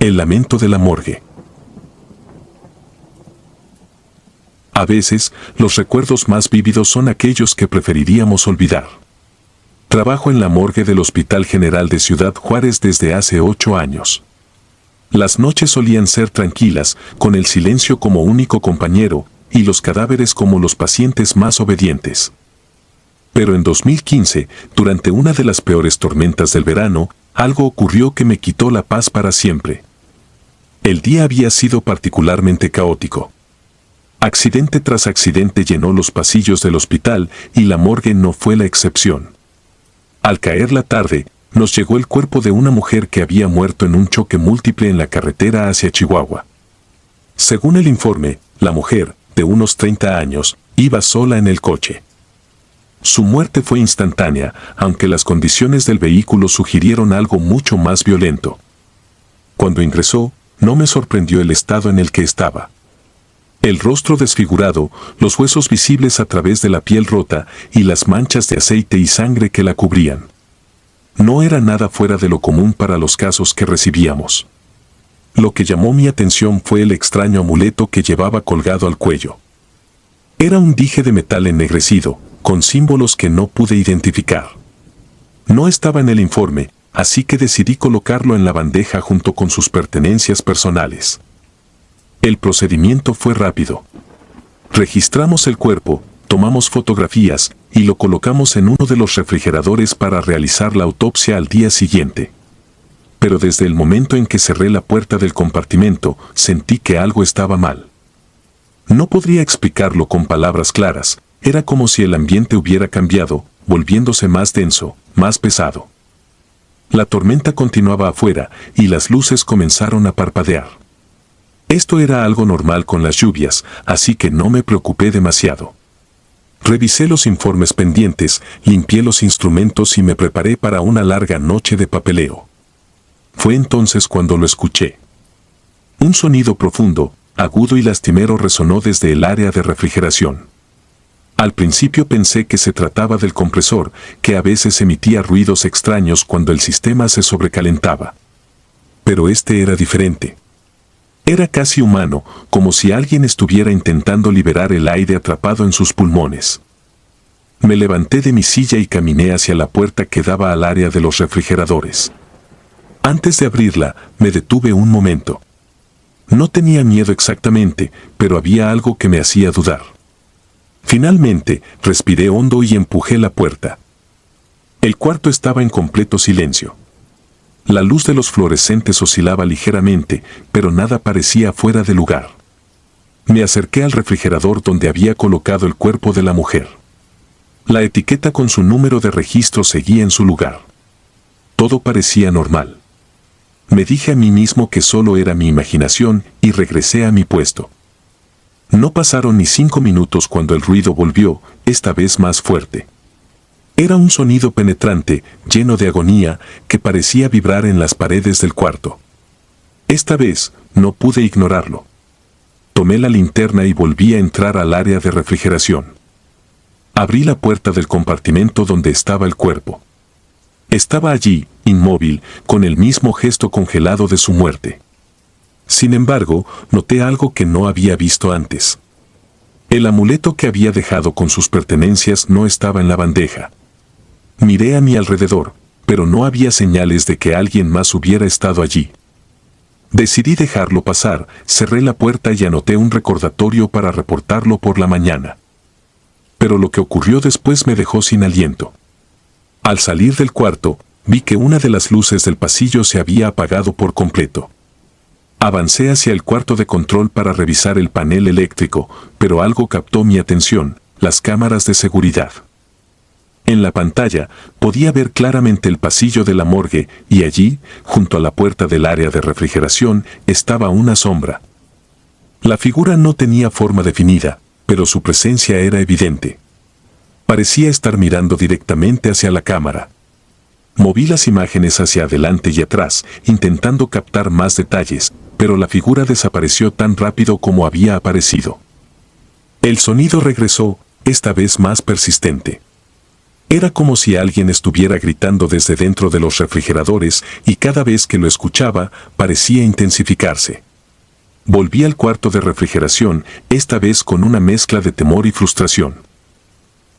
El lamento de la morgue. A veces, los recuerdos más vívidos son aquellos que preferiríamos olvidar. Trabajo en la morgue del Hospital General de Ciudad Juárez desde hace 8 años. Las noches solían ser tranquilas, con el silencio como único compañero, y los cadáveres como los pacientes más obedientes. Pero en 2015, durante una de las peores tormentas del verano, algo ocurrió que me quitó la paz para siempre. El día había sido particularmente caótico. Accidente tras accidente llenó los pasillos del hospital y la morgue no fue la excepción. Al caer la tarde, nos llegó el cuerpo de una mujer que había muerto en un choque múltiple en la carretera hacia Chihuahua. Según el informe, la mujer, de unos 30 años, iba sola en el coche. Su muerte fue instantánea, aunque las condiciones del vehículo sugirieron algo mucho más violento. Cuando ingresó, no me sorprendió el estado en el que estaba. El rostro desfigurado, los huesos visibles a través de la piel rota y las manchas de aceite y sangre que la cubrían. No era nada fuera de lo común para los casos que recibíamos. Lo que llamó mi atención fue el extraño amuleto que llevaba colgado al cuello. Era un dije de metal ennegrecido, con símbolos que no pude identificar. No estaba en el informe, así que decidí colocarlo en la bandeja junto con sus pertenencias personales. El procedimiento fue rápido. Registramos el cuerpo, tomamos fotografías y lo colocamos en uno de los refrigeradores para realizar la autopsia al día siguiente. Pero desde el momento en que cerré la puerta del compartimento, sentí que algo estaba mal. No podría explicarlo con palabras claras, era como si el ambiente hubiera cambiado, volviéndose más denso, más pesado. La tormenta continuaba afuera y las luces comenzaron a parpadear. Esto era algo normal con las lluvias, así que no me preocupé demasiado. Revisé los informes pendientes, limpié los instrumentos y me preparé para una larga noche de papeleo. Fue entonces cuando lo escuché. Un sonido profundo, agudo y lastimero resonó desde el área de refrigeración. Al principio pensé que se trataba del compresor, que a veces emitía ruidos extraños cuando el sistema se sobrecalentaba. Pero este era diferente. Era casi humano, como si alguien estuviera intentando liberar el aire atrapado en sus pulmones. Me levanté de mi silla y caminé hacia la puerta que daba al área de los refrigeradores. Antes de abrirla, me detuve un momento. No tenía miedo exactamente, pero había algo que me hacía dudar. Finalmente, respiré hondo y empujé la puerta. El cuarto estaba en completo silencio. La luz de los fluorescentes oscilaba ligeramente, pero nada parecía fuera de lugar. Me acerqué al refrigerador donde había colocado el cuerpo de la mujer. La etiqueta con su número de registro seguía en su lugar. Todo parecía normal. Me dije a mí mismo que solo era mi imaginación y regresé a mi puesto. No pasaron ni 5 minutos cuando el ruido volvió, esta vez más fuerte. Era un sonido penetrante, lleno de agonía, que parecía vibrar en las paredes del cuarto. Esta vez, no pude ignorarlo. Tomé la linterna y volví a entrar al área de refrigeración. Abrí la puerta del compartimento donde estaba el cuerpo. Estaba allí, inmóvil, con el mismo gesto congelado de su muerte. Sin embargo, noté algo que no había visto antes. El amuleto que había dejado con sus pertenencias no estaba en la bandeja. Miré a mi alrededor, pero no había señales de que alguien más hubiera estado allí. Decidí dejarlo pasar, cerré la puerta y anoté un recordatorio para reportarlo por la mañana. Pero lo que ocurrió después me dejó sin aliento. Al salir del cuarto, vi que una de las luces del pasillo se había apagado por completo. Avancé hacia el cuarto de control para revisar el panel eléctrico, pero algo captó mi atención, las cámaras de seguridad. En la pantalla, podía ver claramente el pasillo de la morgue y allí, junto a la puerta del área de refrigeración, estaba una sombra. La figura no tenía forma definida, pero su presencia era evidente. Parecía estar mirando directamente hacia la cámara. Moví las imágenes hacia adelante y atrás, intentando captar más detalles, pero la figura desapareció tan rápido como había aparecido. El sonido regresó, esta vez más persistente. Era como si alguien estuviera gritando desde dentro de los refrigeradores y cada vez que lo escuchaba parecía intensificarse. Volví al cuarto de refrigeración, esta vez con una mezcla de temor y frustración.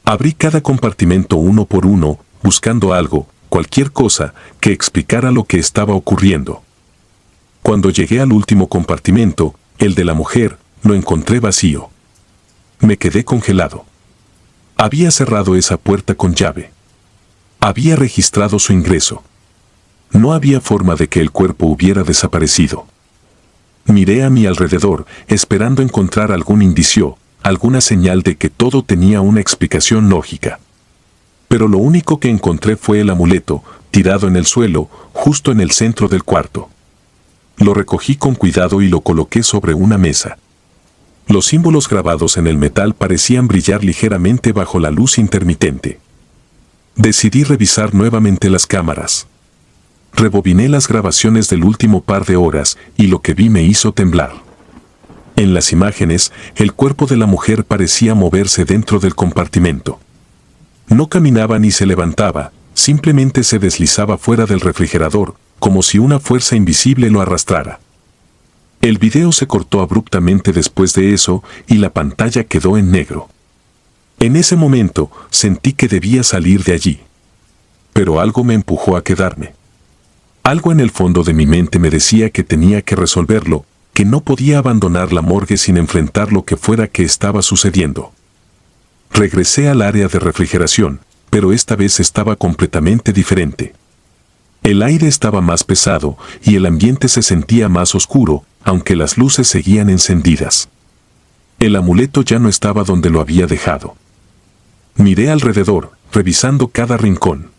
Abrí cada compartimento uno por uno, buscando algo, cualquier cosa, que explicara lo que estaba ocurriendo. Cuando llegué al último compartimento, el de la mujer, lo encontré vacío. Me quedé congelado. Había cerrado esa puerta con llave. Había registrado su ingreso. No había forma de que el cuerpo hubiera desaparecido. Miré a mi alrededor, esperando encontrar algún indicio, alguna señal de que todo tenía una explicación lógica. Pero lo único que encontré fue el amuleto, tirado en el suelo, justo en el centro del cuarto. Lo recogí con cuidado y lo coloqué sobre una mesa. Los símbolos grabados en el metal parecían brillar ligeramente bajo la luz intermitente. Decidí revisar nuevamente las cámaras. Rebobiné las grabaciones del último par de horas y lo que vi me hizo temblar. En las imágenes, el cuerpo de la mujer parecía moverse dentro del compartimento. No caminaba ni se levantaba, simplemente se deslizaba fuera del refrigerador, como si una fuerza invisible lo arrastrara. El video se cortó abruptamente después de eso y la pantalla quedó en negro. En ese momento sentí que debía salir de allí. Pero algo me empujó a quedarme. Algo en el fondo de mi mente me decía que tenía que resolverlo, que no podía abandonar la morgue sin enfrentar lo que fuera que estaba sucediendo. Regresé al área de refrigeración, pero esta vez estaba completamente diferente. El aire estaba más pesado y el ambiente se sentía más oscuro, aunque las luces seguían encendidas. El amuleto ya no estaba donde lo había dejado. Miré alrededor, revisando cada rincón.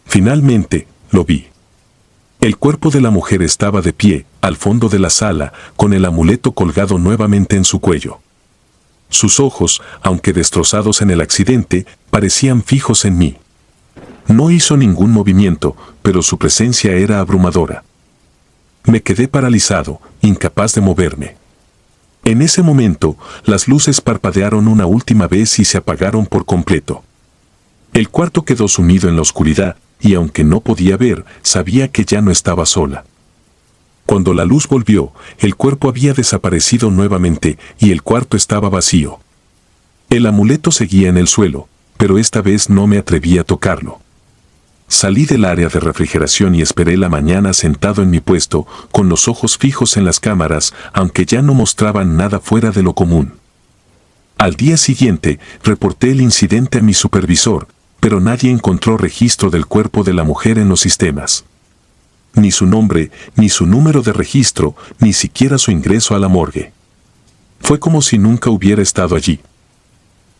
Finalmente, lo vi. El cuerpo de la mujer estaba de pie, al fondo de la sala, con el amuleto colgado nuevamente en su cuello. Sus ojos, aunque destrozados en el accidente, parecían fijos en mí. No hizo ningún movimiento, pero su presencia era abrumadora. Me quedé paralizado, incapaz de moverme. En ese momento, las luces parpadearon una última vez y se apagaron por completo. El cuarto quedó sumido en la oscuridad, y aunque no podía ver, sabía que ya no estaba sola. Cuando la luz volvió, el cuerpo había desaparecido nuevamente y el cuarto estaba vacío. El amuleto seguía en el suelo, pero esta vez no me atreví a tocarlo. Salí del área de refrigeración y esperé la mañana sentado en mi puesto, con los ojos fijos en las cámaras, aunque ya no mostraban nada fuera de lo común. Al día siguiente, reporté el incidente a mi supervisor, pero nadie encontró registro del cuerpo de la mujer en los sistemas. Ni su nombre, ni su número de registro, ni siquiera su ingreso a la morgue. Fue como si nunca hubiera estado allí.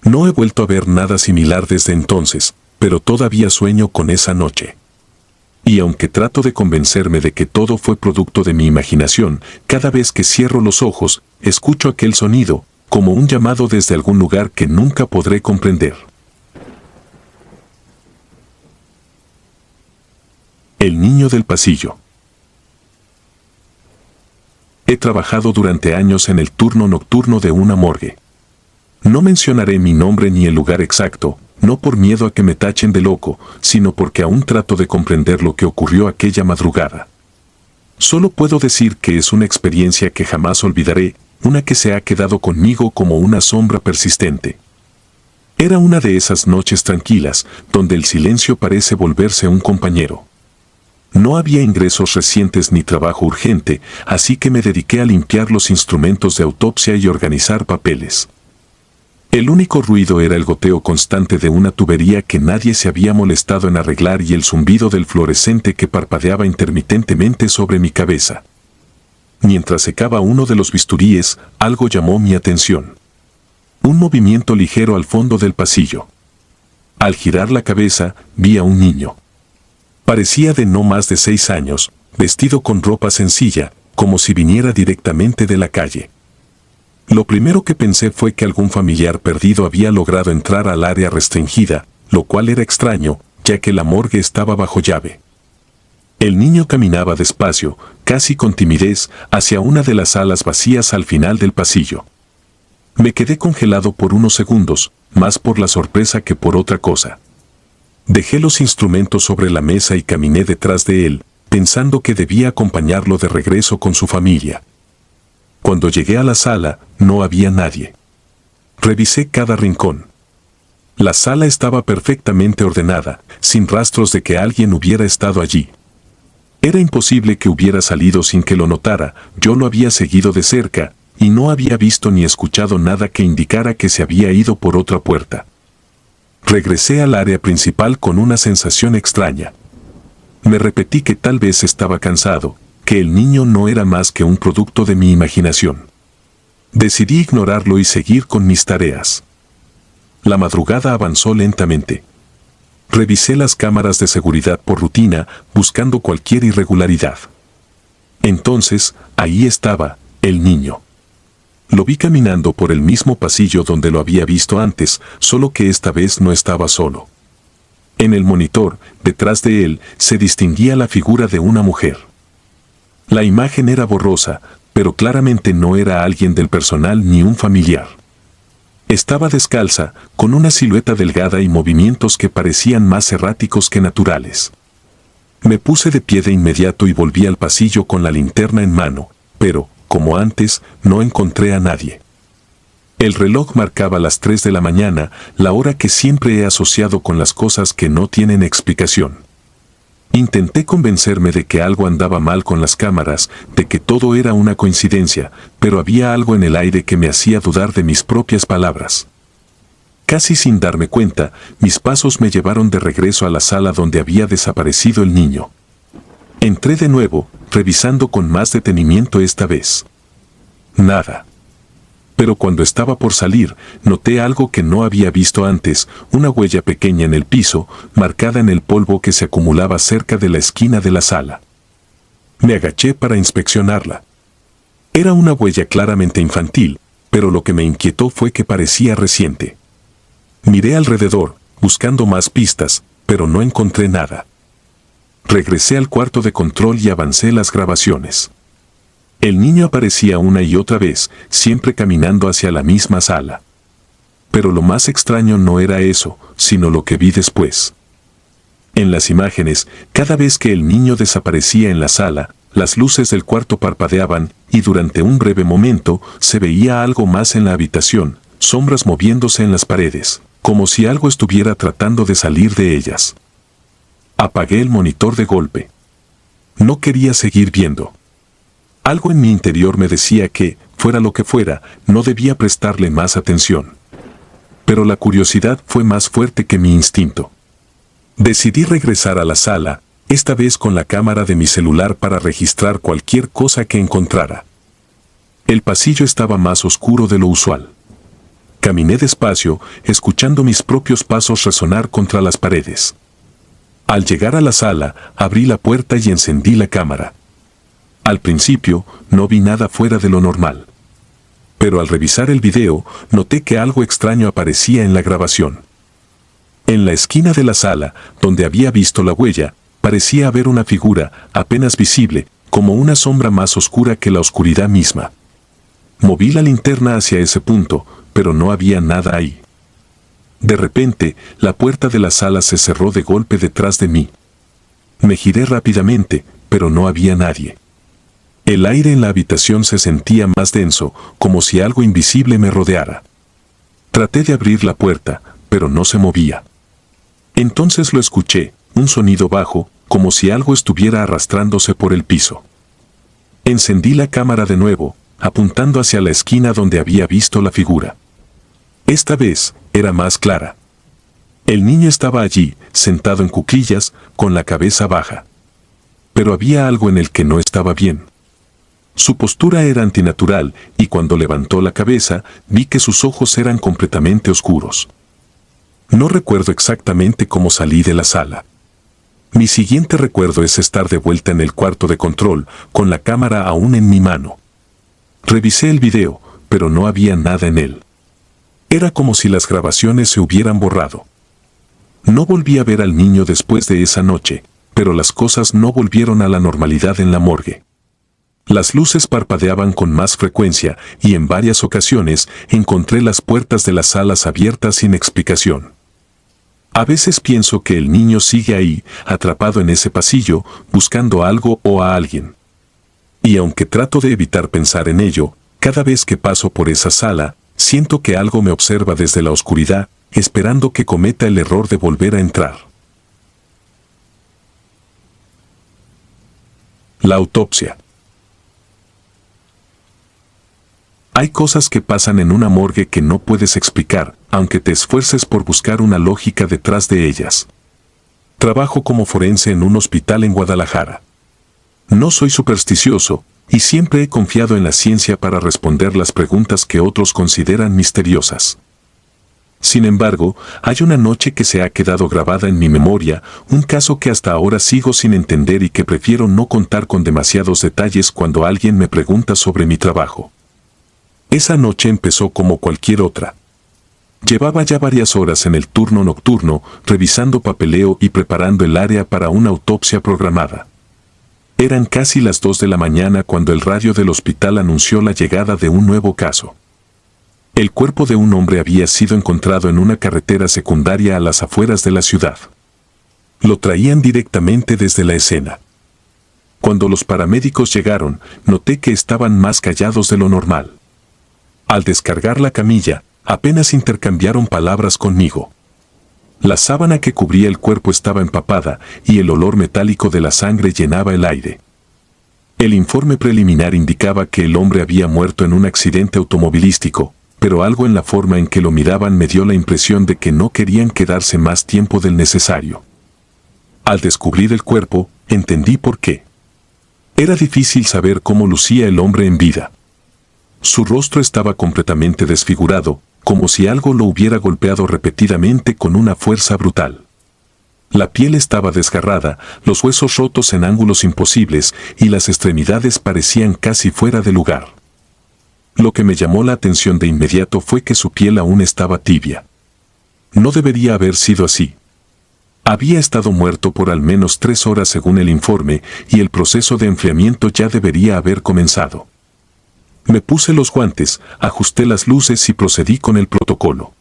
No he vuelto a ver nada similar desde entonces, pero todavía sueño con esa noche. Y aunque trato de convencerme de que todo fue producto de mi imaginación, cada vez que cierro los ojos, escucho aquel sonido, como un llamado desde algún lugar que nunca podré comprender. El niño del pasillo. He trabajado durante años en el turno nocturno de una morgue. No mencionaré mi nombre ni el lugar exacto, no por miedo a que me tachen de loco, sino porque aún trato de comprender lo que ocurrió aquella madrugada. Solo puedo decir que es una experiencia que jamás olvidaré, una que se ha quedado conmigo como una sombra persistente. Era una de esas noches tranquilas, donde el silencio parece volverse un compañero. No había ingresos recientes ni trabajo urgente, así que me dediqué a limpiar los instrumentos de autopsia y organizar papeles. El único ruido era el goteo constante de una tubería que nadie se había molestado en arreglar y el zumbido del fluorescente que parpadeaba intermitentemente sobre mi cabeza. Mientras secaba uno de los bisturíes, algo llamó mi atención. Un movimiento ligero al fondo del pasillo. Al girar la cabeza, vi a un niño. Parecía de no más de 6 años, vestido con ropa sencilla, como si viniera directamente de la calle. Lo primero que pensé fue que algún familiar perdido había logrado entrar al área restringida, lo cual era extraño, ya que la morgue estaba bajo llave. El niño caminaba despacio, casi con timidez, hacia una de las salas vacías al final del pasillo. Me quedé congelado por unos segundos, más por la sorpresa que por otra cosa. Dejé los instrumentos sobre la mesa y caminé detrás de él, pensando que debía acompañarlo de regreso con su familia. Cuando llegué a la sala, no había nadie. Revisé cada rincón. La sala estaba perfectamente ordenada, sin rastros de que alguien hubiera estado allí. Era imposible que hubiera salido sin que lo notara, yo lo había seguido de cerca, y no había visto ni escuchado nada que indicara que se había ido por otra puerta. Regresé al área principal con una sensación extraña. Me repetí que tal vez estaba cansado, que el niño no era más que un producto de mi imaginación. Decidí ignorarlo y seguir con mis tareas. La madrugada avanzó lentamente. Revisé las cámaras de seguridad por rutina, buscando cualquier irregularidad. Entonces, ahí estaba, el niño. Lo vi caminando por el mismo pasillo donde lo había visto antes, solo que esta vez no estaba solo. En el monitor, detrás de él, se distinguía la figura de una mujer. La imagen era borrosa, pero claramente no era alguien del personal ni un familiar. Estaba descalza, con una silueta delgada y movimientos que parecían más erráticos que naturales. Me puse de pie de inmediato y volví al pasillo con la linterna en mano, pero, como antes, no encontré a nadie. El reloj marcaba las 3 de la mañana, la hora que siempre he asociado con las cosas que no tienen explicación. Intenté convencerme de que algo andaba mal con las cámaras, de que todo era una coincidencia, pero había algo en el aire que me hacía dudar de mis propias palabras. Casi sin darme cuenta, mis pasos me llevaron de regreso a la sala donde había desaparecido el niño. Entré de nuevo, revisando con más detenimiento esta vez. Nada. Pero cuando estaba por salir, noté algo que no había visto antes, una huella pequeña en el piso, marcada en el polvo que se acumulaba cerca de la esquina de la sala. Me agaché para inspeccionarla. Era una huella claramente infantil, pero lo que me inquietó fue que parecía reciente. Miré alrededor, buscando más pistas, pero no encontré nada. Regresé al cuarto de control y avancé las grabaciones. El niño aparecía una y otra vez, siempre caminando hacia la misma sala. Pero lo más extraño no era eso, sino lo que vi después. En las imágenes, cada vez que el niño desaparecía en la sala, las luces del cuarto parpadeaban, y durante un breve momento se veía algo más en la habitación, sombras moviéndose en las paredes, como si algo estuviera tratando de salir de ellas. Apagué el monitor de golpe. No quería seguir viendo. Algo en mi interior me decía que, fuera lo que fuera, no debía prestarle más atención. Pero la curiosidad fue más fuerte que mi instinto. Decidí regresar a la sala, esta vez con la cámara de mi celular para registrar cualquier cosa que encontrara. El pasillo estaba más oscuro de lo usual. Caminé despacio, escuchando mis propios pasos resonar contra las paredes. Al llegar a la sala, abrí la puerta y encendí la cámara. Al principio, no vi nada fuera de lo normal. Pero al revisar el video, noté que algo extraño aparecía en la grabación. En la esquina de la sala, donde había visto la huella, parecía haber una figura, apenas visible, como una sombra más oscura que la oscuridad misma. Moví la linterna hacia ese punto, pero no había nada ahí. De repente, la puerta de la sala se cerró de golpe detrás de mí. Me giré rápidamente, pero no había nadie. El aire en la habitación se sentía más denso, como si algo invisible me rodeara. Traté de abrir la puerta, pero no se movía. Entonces lo escuché, un sonido bajo, como si algo estuviera arrastrándose por el piso. Encendí la cámara de nuevo, apuntando hacia la esquina donde había visto la figura. Esta vez, era más clara. El niño estaba allí, sentado en cuclillas, con la cabeza baja. Pero había algo en el que no estaba bien. Su postura era antinatural, y cuando levantó la cabeza, vi que sus ojos eran completamente oscuros. No recuerdo exactamente cómo salí de la sala. Mi siguiente recuerdo es estar de vuelta en el cuarto de control, con la cámara aún en mi mano. Revisé el video, pero no había nada en él. Era como si las grabaciones se hubieran borrado. No volví a ver al niño después de esa noche, pero las cosas no volvieron a la normalidad en la morgue. Las luces parpadeaban con más frecuencia y en varias ocasiones encontré las puertas de las salas abiertas sin explicación. A veces pienso que el niño sigue ahí, atrapado en ese pasillo, buscando algo o a alguien. Y aunque trato de evitar pensar en ello, cada vez que paso por esa sala, siento que algo me observa desde la oscuridad, esperando que cometa el error de volver a entrar. La autopsia. Hay cosas que pasan en una morgue que no puedes explicar, aunque te esfuerces por buscar una lógica detrás de ellas. Trabajo como forense en un hospital en Guadalajara. No soy supersticioso, y siempre he confiado en la ciencia para responder las preguntas que otros consideran misteriosas. Sin embargo, hay una noche que se ha quedado grabada en mi memoria, un caso que hasta ahora sigo sin entender y que prefiero no contar con demasiados detalles cuando alguien me pregunta sobre mi trabajo. Esa noche empezó como cualquier otra. Llevaba ya varias horas en el turno nocturno, revisando papeleo y preparando el área para una autopsia programada. Eran casi las 2 de la mañana cuando el radio del hospital anunció la llegada de un nuevo caso. El cuerpo de un hombre había sido encontrado en una carretera secundaria a las afueras de la ciudad. Lo traían directamente desde la escena. Cuando los paramédicos llegaron, noté que estaban más callados de lo normal. Al descargar la camilla, apenas intercambiaron palabras conmigo. La sábana que cubría el cuerpo estaba empapada y el olor metálico de la sangre llenaba el aire. El informe preliminar indicaba que el hombre había muerto en un accidente automovilístico, pero algo en la forma en que lo miraban me dio la impresión de que no querían quedarse más tiempo del necesario. Al descubrir el cuerpo, entendí por qué. Era difícil saber cómo lucía el hombre en vida. Su rostro estaba completamente desfigurado, como si algo lo hubiera golpeado repetidamente con una fuerza brutal. La piel estaba desgarrada, los huesos rotos en ángulos imposibles y las extremidades parecían casi fuera de lugar. Lo que me llamó la atención de inmediato fue que su piel aún estaba tibia. No debería haber sido así. Había estado muerto por al menos 3 horas según el informe y el proceso de enfriamiento ya debería haber comenzado. Me puse los guantes, ajusté las luces y procedí con el protocolo.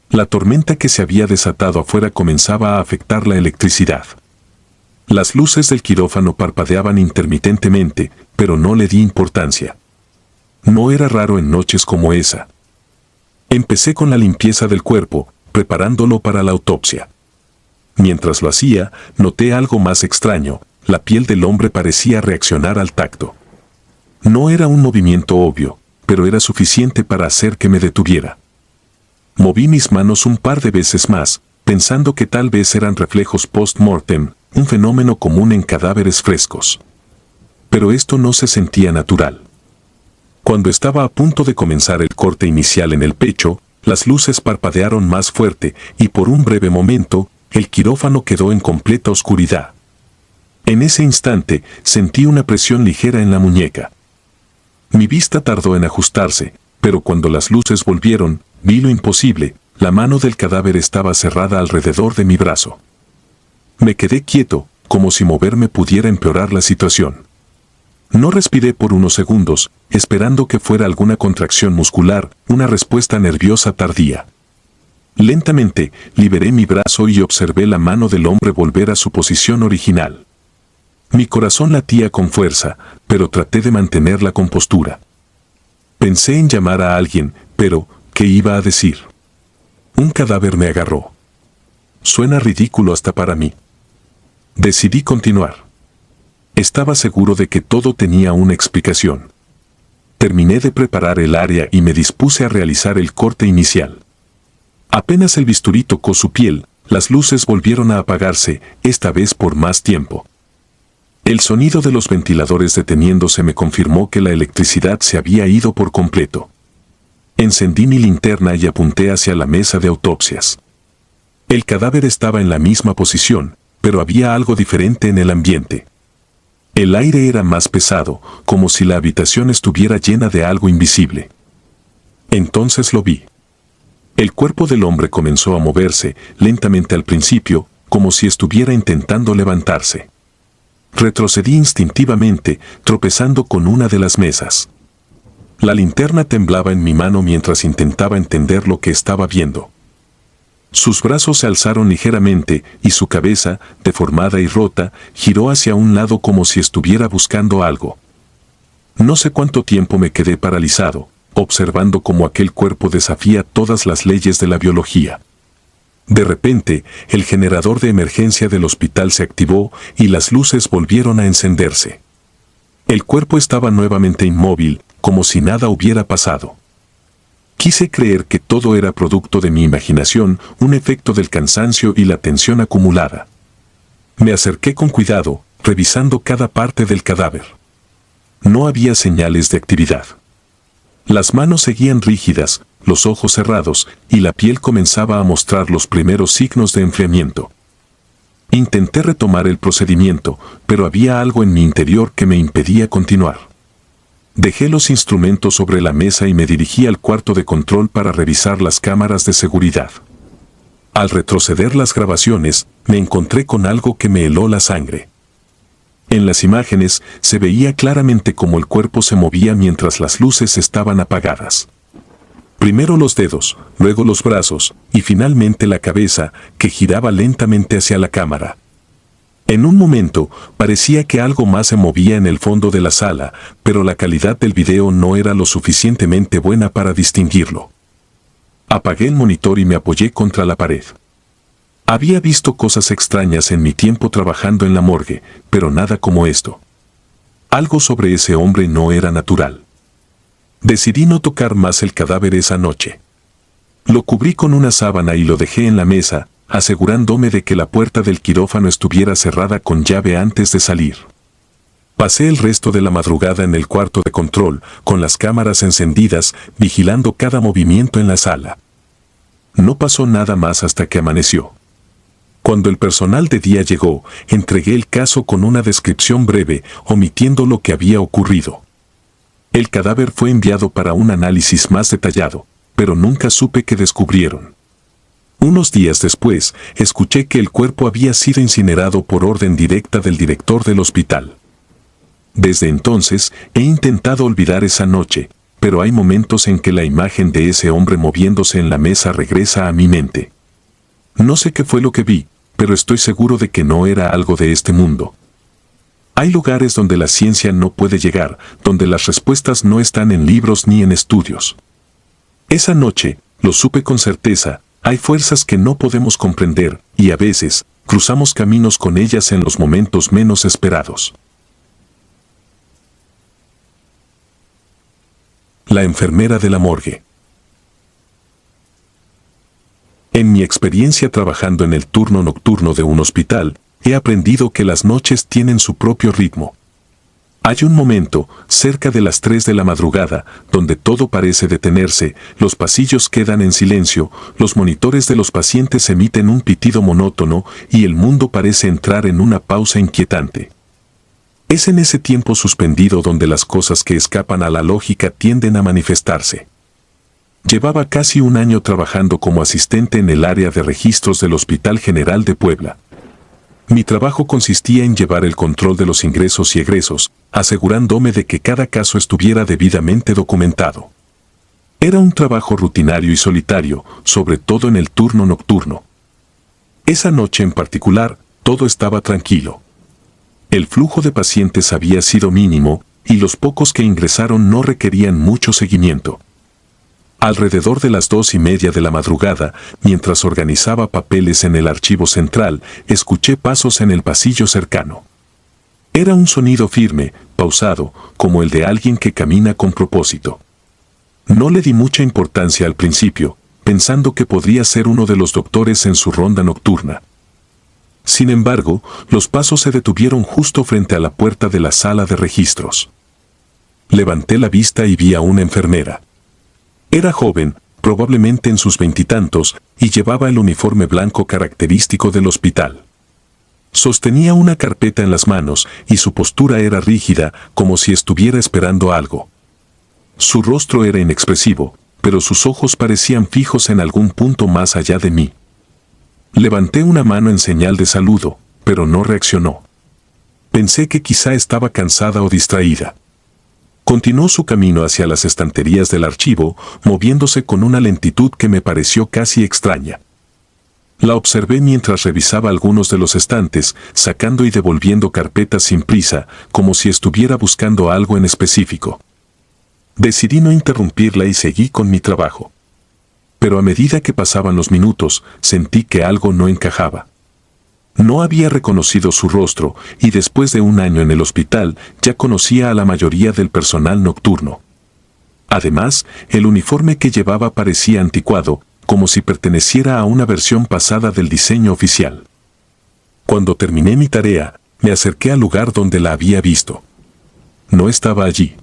La tormenta que se había desatado afuera comenzaba a afectar la electricidad. Las luces del quirófano parpadeaban intermitentemente, pero no le di importancia. No era raro en noches como esa. Empecé con la limpieza del cuerpo, preparándolo para la autopsia. Mientras lo hacía, noté algo más extraño, la piel del hombre parecía reaccionar al tacto. No era un movimiento obvio, pero era suficiente para hacer que me detuviera. Moví mis manos un par de veces más, pensando que tal vez eran reflejos post-mortem, un fenómeno común en cadáveres frescos. Pero esto no se sentía natural. Cuando estaba a punto de comenzar el corte inicial en el pecho, las luces parpadearon más fuerte y por un breve momento, el quirófano quedó en completa oscuridad. En ese instante, sentí una presión ligera en la muñeca. Mi vista tardó en ajustarse, pero cuando las luces volvieron, vi lo imposible, la mano del cadáver estaba cerrada alrededor de mi brazo. Me quedé quieto, como si moverme pudiera empeorar la situación. No respiré por unos segundos, esperando que fuera alguna contracción muscular, una respuesta nerviosa tardía. Lentamente, liberé mi brazo y observé la mano del hombre volver a su posición original. Mi corazón latía con fuerza, pero traté de mantener la compostura. Pensé en llamar a alguien, pero, ¿qué iba a decir? Un cadáver me agarró. Suena ridículo hasta para mí. Decidí continuar. Estaba seguro de que todo tenía una explicación. Terminé de preparar el área y me dispuse a realizar el corte inicial. Apenas el bisturí tocó su piel, las luces volvieron a apagarse, esta vez por más tiempo. El sonido de los ventiladores deteniéndose me confirmó que la electricidad se había ido por completo. Encendí mi linterna y apunté hacia la mesa de autopsias. El cadáver estaba en la misma posición, pero había algo diferente en el ambiente. El aire era más pesado, como si la habitación estuviera llena de algo invisible. Entonces lo vi. El cuerpo del hombre comenzó a moverse, lentamente al principio, como si estuviera intentando levantarse. Retrocedí instintivamente, tropezando con una de las mesas. La linterna temblaba en mi mano mientras intentaba entender lo que estaba viendo. Sus brazos se alzaron ligeramente y su cabeza, deformada y rota, giró hacia un lado como si estuviera buscando algo. No sé cuánto tiempo me quedé paralizado, observando cómo aquel cuerpo desafía todas las leyes de la biología. De repente, el generador de emergencia del hospital se activó y las luces volvieron a encenderse. El cuerpo estaba nuevamente inmóvil, como si nada hubiera pasado. Quise creer que todo era producto de mi imaginación, un efecto del cansancio y la tensión acumulada. Me acerqué con cuidado, revisando cada parte del cadáver. No había señales de actividad. Las manos seguían rígidas, los ojos cerrados, y la piel comenzaba a mostrar los primeros signos de enfriamiento. Intenté retomar el procedimiento, pero había algo en mi interior que me impedía continuar. Dejé los instrumentos sobre la mesa y me dirigí al cuarto de control para revisar las cámaras de seguridad. Al retroceder las grabaciones, me encontré con algo que me heló la sangre. En las imágenes se veía claramente cómo el cuerpo se movía mientras las luces estaban apagadas. Primero los dedos, luego los brazos, y finalmente la cabeza, que giraba lentamente hacia la cámara. En un momento, parecía que algo más se movía en el fondo de la sala, pero la calidad del video no era lo suficientemente buena para distinguirlo. Apagué el monitor y me apoyé contra la pared. Había visto cosas extrañas en mi tiempo trabajando en la morgue, pero nada como esto. Algo sobre ese hombre no era natural. Decidí no tocar más el cadáver esa noche. Lo cubrí con una sábana y lo dejé en la mesa, asegurándome de que la puerta del quirófano estuviera cerrada con llave antes de salir. Pasé el resto de la madrugada en el cuarto de control, con las cámaras encendidas, vigilando cada movimiento en la sala. No pasó nada más hasta que amaneció. Cuando el personal de día llegó, entregué el caso con una descripción breve, omitiendo lo que había ocurrido. El cadáver fue enviado para un análisis más detallado, pero nunca supe qué descubrieron. Unos días después, escuché que el cuerpo había sido incinerado por orden directa del director del hospital. Desde entonces, he intentado olvidar esa noche, pero hay momentos en que la imagen de ese hombre moviéndose en la mesa regresa a mi mente. No sé qué fue lo que vi, pero estoy seguro de que no era algo de este mundo. Hay lugares donde la ciencia no puede llegar, donde las respuestas no están en libros ni en estudios. Esa noche, lo supe con certeza, hay fuerzas que no podemos comprender, y a veces, cruzamos caminos con ellas en los momentos menos esperados. La enfermera de la morgue. En mi experiencia trabajando en el turno nocturno de un hospital, he aprendido que las noches tienen su propio ritmo. Hay un momento, cerca de las 3 de la madrugada, donde todo parece detenerse, los pasillos quedan en silencio, los monitores de los pacientes emiten un pitido monótono y el mundo parece entrar en una pausa inquietante. Es en ese tiempo suspendido donde las cosas que escapan a la lógica tienden a manifestarse. Llevaba casi un año trabajando como asistente en el área de registros del Hospital General de Puebla. Mi trabajo consistía en llevar el control de los ingresos y egresos, asegurándome de que cada caso estuviera debidamente documentado. Era un trabajo rutinario y solitario, sobre todo en el turno nocturno. Esa noche en particular, todo estaba tranquilo. El flujo de pacientes había sido mínimo, y los pocos que ingresaron no requerían mucho seguimiento. Alrededor de las 2:30 de la madrugada, mientras organizaba papeles en el archivo central, escuché pasos en el pasillo cercano. Era un sonido firme, pausado, como el de alguien que camina con propósito. No le di mucha importancia al principio, pensando que podría ser uno de los doctores en su ronda nocturna. Sin embargo, los pasos se detuvieron justo frente a la puerta de la sala de registros. Levanté la vista y vi a una enfermera. Era joven, probablemente en sus veintitantos, y llevaba el uniforme blanco característico del hospital. Sostenía una carpeta en las manos y su postura era rígida, como si estuviera esperando algo. Su rostro era inexpresivo, pero sus ojos parecían fijos en algún punto más allá de mí. Levanté una mano en señal de saludo, pero no reaccionó. Pensé que quizá estaba cansada o distraída. Continuó su camino hacia las estanterías del archivo, moviéndose con una lentitud que me pareció casi extraña. La observé mientras revisaba algunos de los estantes, sacando y devolviendo carpetas sin prisa, como si estuviera buscando algo en específico. Decidí no interrumpirla y seguí con mi trabajo. Pero a medida que pasaban los minutos, sentí que algo no encajaba. No había reconocido su rostro y después de un año en el hospital ya conocía a la mayoría del personal nocturno. Además, el uniforme que llevaba parecía anticuado, como si perteneciera a una versión pasada del diseño oficial. Cuando terminé mi tarea, me acerqué al lugar donde la había visto. No estaba allí.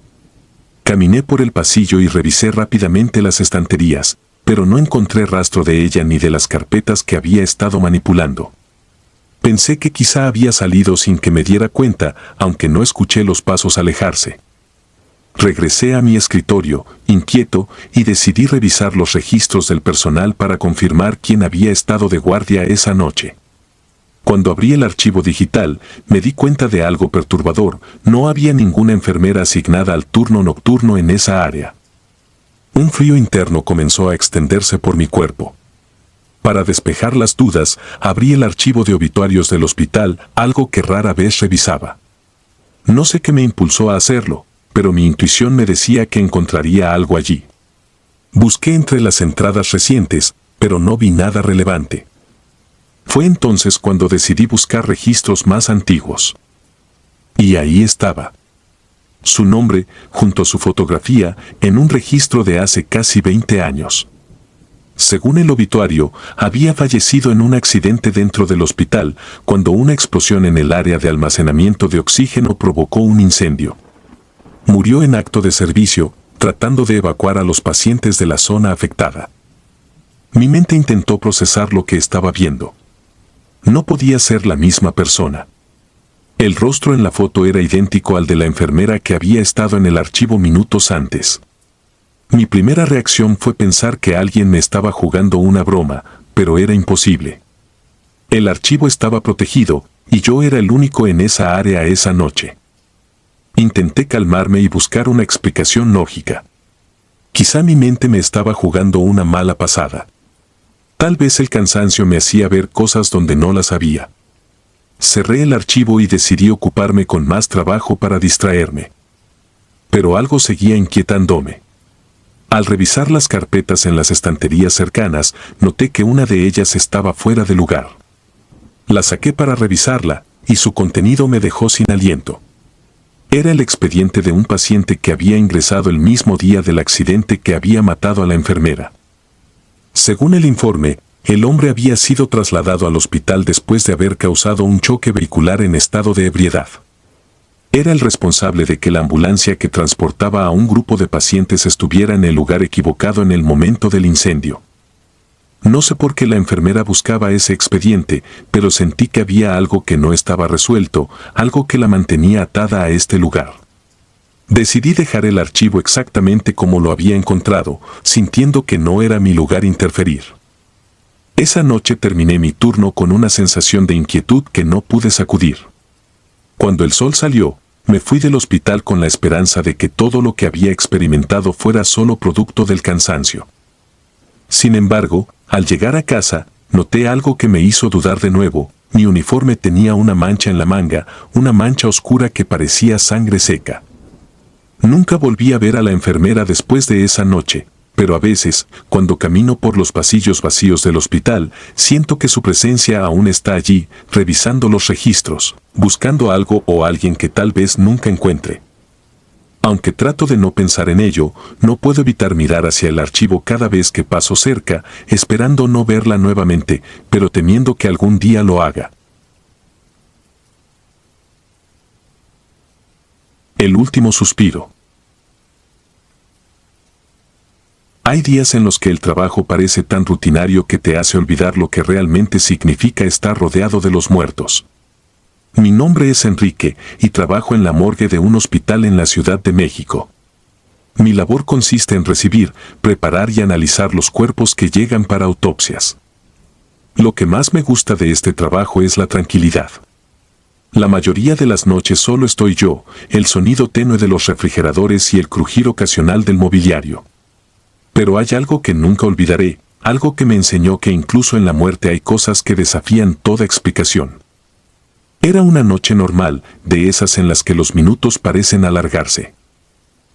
Caminé por el pasillo y revisé rápidamente las estanterías, pero no encontré rastro de ella ni de las carpetas que había estado manipulando. Pensé que quizá había salido sin que me diera cuenta, aunque no escuché los pasos alejarse. Regresé a mi escritorio, inquieto, y decidí revisar los registros del personal para confirmar quién había estado de guardia esa noche. Cuando abrí el archivo digital, me di cuenta de algo perturbador: no había ninguna enfermera asignada al turno nocturno en esa área. Un frío interno comenzó a extenderse por mi cuerpo. Para despejar las dudas, abrí el archivo de obituarios del hospital, algo que rara vez revisaba. No sé qué me impulsó a hacerlo, pero mi intuición me decía que encontraría algo allí. Busqué entre las entradas recientes, pero no vi nada relevante. Fue entonces cuando decidí buscar registros más antiguos. Y ahí estaba. Su nombre, junto a su fotografía, en un registro de hace casi 20 años. Según el obituario, había fallecido en un accidente dentro del hospital, cuando una explosión en el área de almacenamiento de oxígeno provocó un incendio. Murió en acto de servicio, tratando de evacuar a los pacientes de la zona afectada. Mi mente intentó procesar lo que estaba viendo. No podía ser la misma persona. El rostro en la foto era idéntico al de la enfermera que había estado en el archivo minutos antes. Mi primera reacción fue pensar que alguien me estaba jugando una broma, pero era imposible. El archivo estaba protegido, y yo era el único en esa área esa noche. Intenté calmarme y buscar una explicación lógica. Quizá mi mente me estaba jugando una mala pasada. Tal vez el cansancio me hacía ver cosas donde no las había. Cerré el archivo y decidí ocuparme con más trabajo para distraerme. Pero algo seguía inquietándome. Al revisar las carpetas en las estanterías cercanas, noté que una de ellas estaba fuera de lugar. La saqué para revisarla, y su contenido me dejó sin aliento. Era el expediente de un paciente que había ingresado el mismo día del accidente que había matado a la enfermera. Según el informe, el hombre había sido trasladado al hospital después de haber causado un choque vehicular en estado de ebriedad. Era el responsable de que la ambulancia que transportaba a un grupo de pacientes estuviera en el lugar equivocado en el momento del incendio. No sé por qué la enfermera buscaba ese expediente, pero sentí que había algo que no estaba resuelto, algo que la mantenía atada a este lugar. Decidí dejar el archivo exactamente como lo había encontrado, sintiendo que no era mi lugar interferir. Esa noche terminé mi turno con una sensación de inquietud que no pude sacudir. Cuando el sol salió, me fui del hospital con la esperanza de que todo lo que había experimentado fuera solo producto del cansancio. Sin embargo, al llegar a casa, noté algo que me hizo dudar de nuevo. Mi uniforme tenía una mancha en la manga, una mancha oscura que parecía sangre seca. Nunca volví a ver a la enfermera después de esa noche, pero a veces, cuando camino por los pasillos vacíos del hospital, siento que su presencia aún está allí, revisando los registros, buscando algo o alguien que tal vez nunca encuentre. Aunque trato de no pensar en ello, no puedo evitar mirar hacia el archivo cada vez que paso cerca, esperando no verla nuevamente, pero temiendo que algún día lo haga. El último suspiro. Hay días en los que el trabajo parece tan rutinario que te hace olvidar lo que realmente significa estar rodeado de los muertos. Mi nombre es Enrique y trabajo en la morgue de un hospital en la Ciudad de México. Mi labor consiste en recibir, preparar y analizar los cuerpos que llegan para autopsias. Lo que más me gusta de este trabajo es la tranquilidad. La mayoría de las noches solo estoy yo, el sonido tenue de los refrigeradores y el crujir ocasional del mobiliario. Pero hay algo que nunca olvidaré: algo que me enseñó que incluso en la muerte hay cosas que desafían toda explicación. Era una noche normal, de esas en las que los minutos parecen alargarse.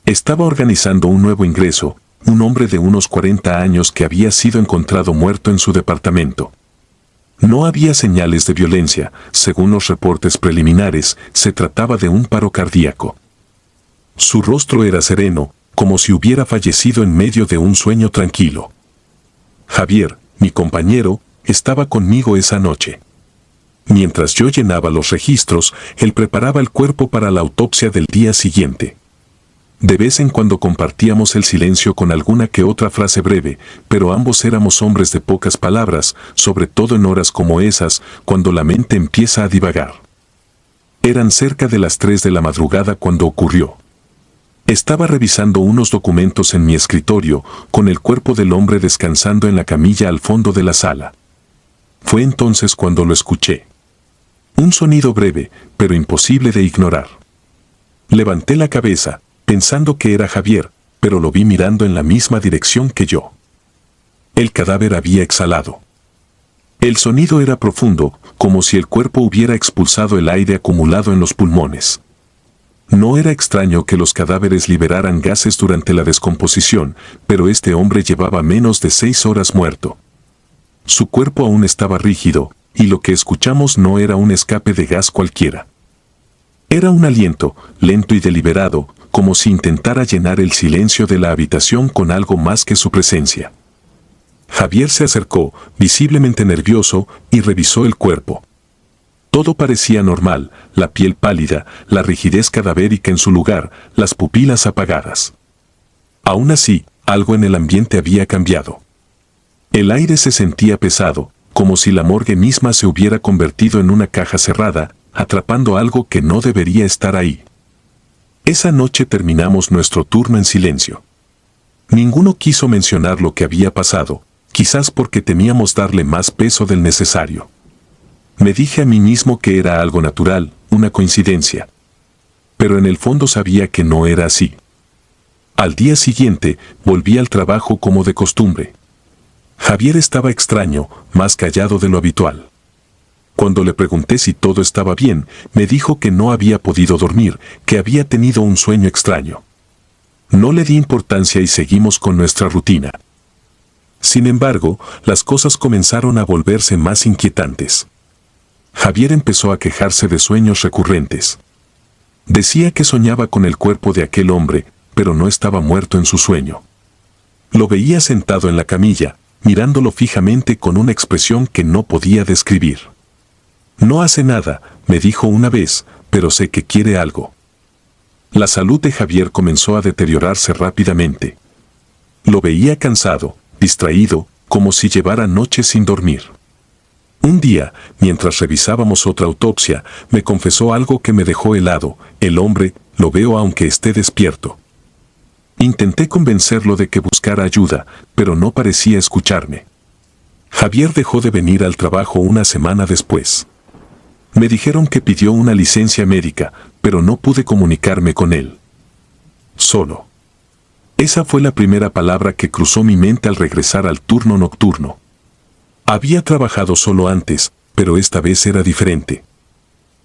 Estaba organizando un nuevo ingreso, un hombre de unos 40 años que había sido encontrado muerto en su departamento. No había señales de violencia, según los reportes preliminares, se trataba de un paro cardíaco. Su rostro era sereno, como si hubiera fallecido en medio de un sueño tranquilo. Javier, mi compañero, estaba conmigo esa noche. Mientras yo llenaba los registros, él preparaba el cuerpo para la autopsia del día siguiente. De vez en cuando compartíamos el silencio con alguna que otra frase breve, pero ambos éramos hombres de pocas palabras, sobre todo en horas como esas, cuando la mente empieza a divagar. Eran cerca de las 3 de la madrugada cuando ocurrió. Estaba revisando unos documentos en mi escritorio, con el cuerpo del hombre descansando en la camilla al fondo de la sala. Fue entonces cuando lo escuché. Un sonido breve, pero imposible de ignorar. Levanté la cabeza, pensando que era Javier, pero lo vi mirando en la misma dirección que yo. El cadáver había exhalado. El sonido era profundo, como si el cuerpo hubiera expulsado el aire acumulado en los pulmones. No era extraño que los cadáveres liberaran gases durante la descomposición, pero este hombre llevaba menos de 6 horas muerto. Su cuerpo aún estaba rígido, y lo que escuchamos no era un escape de gas cualquiera. Era un aliento, lento y deliberado, como si intentara llenar el silencio de la habitación con algo más que su presencia. Javier se acercó, visiblemente nervioso, y revisó el cuerpo. Todo parecía normal, la piel pálida, la rigidez cadavérica en su lugar, las pupilas apagadas. Aún así, algo en el ambiente había cambiado. El aire se sentía pesado, como si la morgue misma se hubiera convertido en una caja cerrada, atrapando algo que no debería estar ahí. Esa noche terminamos nuestro turno en silencio. Ninguno quiso mencionar lo que había pasado, quizás porque temíamos darle más peso del necesario. Me dije a mí mismo que era algo natural, una coincidencia. Pero en el fondo sabía que no era así. Al día siguiente, volví al trabajo como de costumbre. Javier estaba extraño, más callado de lo habitual. Cuando le pregunté si todo estaba bien, me dijo que no había podido dormir, que había tenido un sueño extraño. No le di importancia y seguimos con nuestra rutina. Sin embargo, las cosas comenzaron a volverse más inquietantes. Javier empezó a quejarse de sueños recurrentes. Decía que soñaba con el cuerpo de aquel hombre, pero no estaba muerto en su sueño. Lo veía sentado en la camilla, mirándolo fijamente con una expresión que no podía describir. No hace nada, me dijo una vez, pero sé que quiere algo. La salud de Javier comenzó a deteriorarse rápidamente. Lo veía cansado, distraído, como si llevara noches sin dormir. Un día, mientras revisábamos otra autopsia, me confesó algo que me dejó helado: el hombre, lo veo aunque esté despierto. Intenté convencerlo de que buscara ayuda, pero no parecía escucharme. Javier dejó de venir al trabajo una semana después. Me dijeron que pidió una licencia médica, pero no pude comunicarme con él. Solo. Esa fue la primera palabra que cruzó mi mente al regresar al turno nocturno. Había trabajado solo antes, pero esta vez era diferente.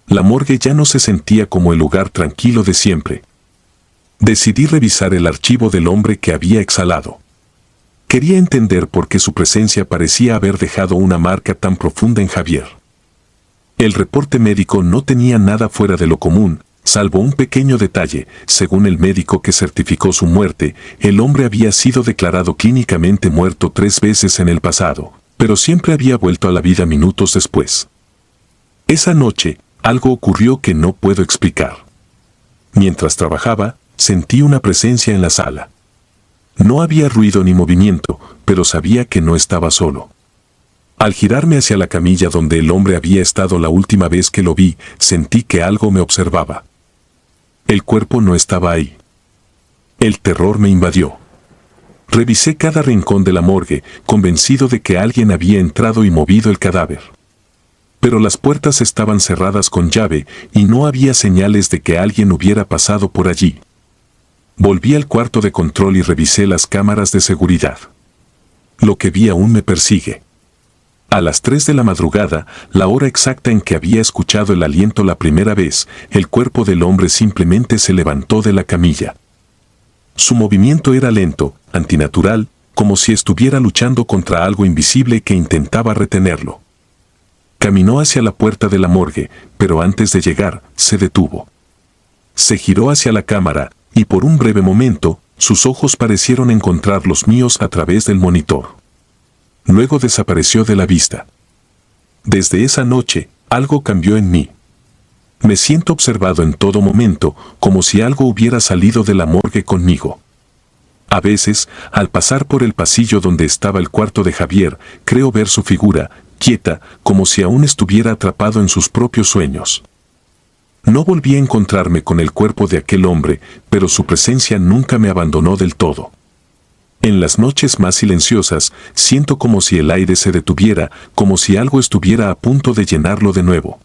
La morgue ya no se sentía como el lugar tranquilo de siempre. Decidí revisar el archivo del hombre que había exhalado. Quería entender por qué su presencia parecía haber dejado una marca tan profunda en Javier. El reporte médico no tenía nada fuera de lo común, salvo un pequeño detalle: según el médico que certificó su muerte, el hombre había sido declarado clínicamente muerto 3 veces en el pasado, pero siempre había vuelto a la vida minutos después. Esa noche, algo ocurrió que no puedo explicar. Mientras trabajaba, sentí una presencia en la sala. No había ruido ni movimiento, pero sabía que no estaba solo. Al girarme hacia la camilla donde el hombre había estado la última vez que lo vi, sentí que algo me observaba. El cuerpo no estaba ahí. El terror me invadió. Revisé cada rincón de la morgue, convencido de que alguien había entrado y movido el cadáver. Pero las puertas estaban cerradas con llave y no había señales de que alguien hubiera pasado por allí. Volví al cuarto de control y revisé las cámaras de seguridad. Lo que vi aún me persigue. A las 3 de la madrugada, la hora exacta en que había escuchado el aliento la primera vez, el cuerpo del hombre simplemente se levantó de la camilla. Su movimiento era lento, antinatural, como si estuviera luchando contra algo invisible que intentaba retenerlo. Caminó hacia la puerta de la morgue, pero antes de llegar, se detuvo. Se giró hacia la cámara, y por un breve momento, sus ojos parecieron encontrar los míos a través del monitor. Luego desapareció de la vista. Desde esa noche, algo cambió en mí. Me siento observado en todo momento, como si algo hubiera salido de la morgue conmigo. A veces, al pasar por el pasillo donde estaba el cuarto de Javier, creo ver su figura, quieta, como si aún estuviera atrapado en sus propios sueños. No volví a encontrarme con el cuerpo de aquel hombre, pero su presencia nunca me abandonó del todo. En las noches más silenciosas, siento como si el aire se detuviera, como si algo estuviera a punto de llenarlo de nuevo.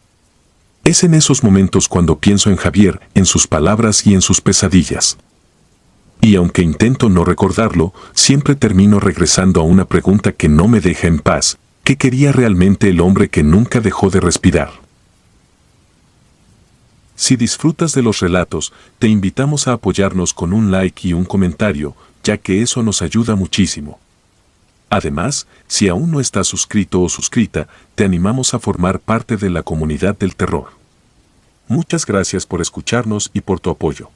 Es en esos momentos cuando pienso en Javier, en sus palabras y en sus pesadillas. Y aunque intento no recordarlo, siempre termino regresando a una pregunta que no me deja en paz: ¿qué quería realmente el hombre que nunca dejó de respirar? Si disfrutas de los relatos, te invitamos a apoyarnos con un like y un comentario, ya que eso nos ayuda muchísimo. Además, si aún no estás suscrito o suscrita, te animamos a formar parte de la comunidad del terror. Muchas gracias por escucharnos y por tu apoyo.